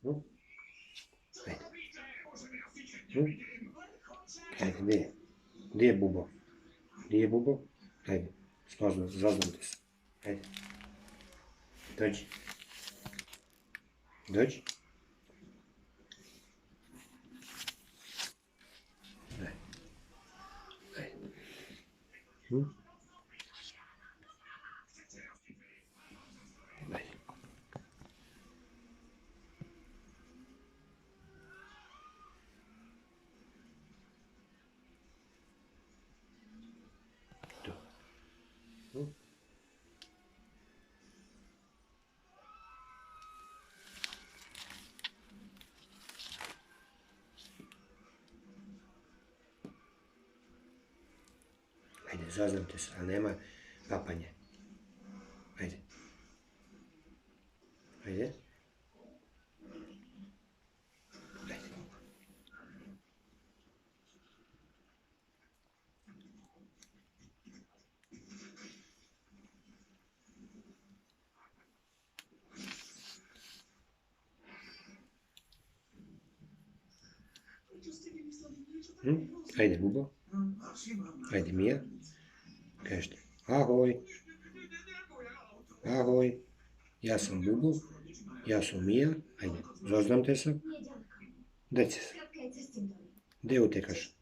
Ну, ajde. Ajde, gdje je? Gdje je bubo? Gdje je bubo? Ajde, zaznamte se. Ajde. Dođi. Dođi. Ajde. Ajde. Ajde. Tu. Ajde, zaznamte se, ali nema papanje. Ajde. Ajde. Ajde. Ajde, bubo. Ajde, Mija. Kažete, ahoj. Ahoj. Ja sam Bubu. Ja sam Mija. Ajde, zaznamte se. Dajte se. Gdje utekaš?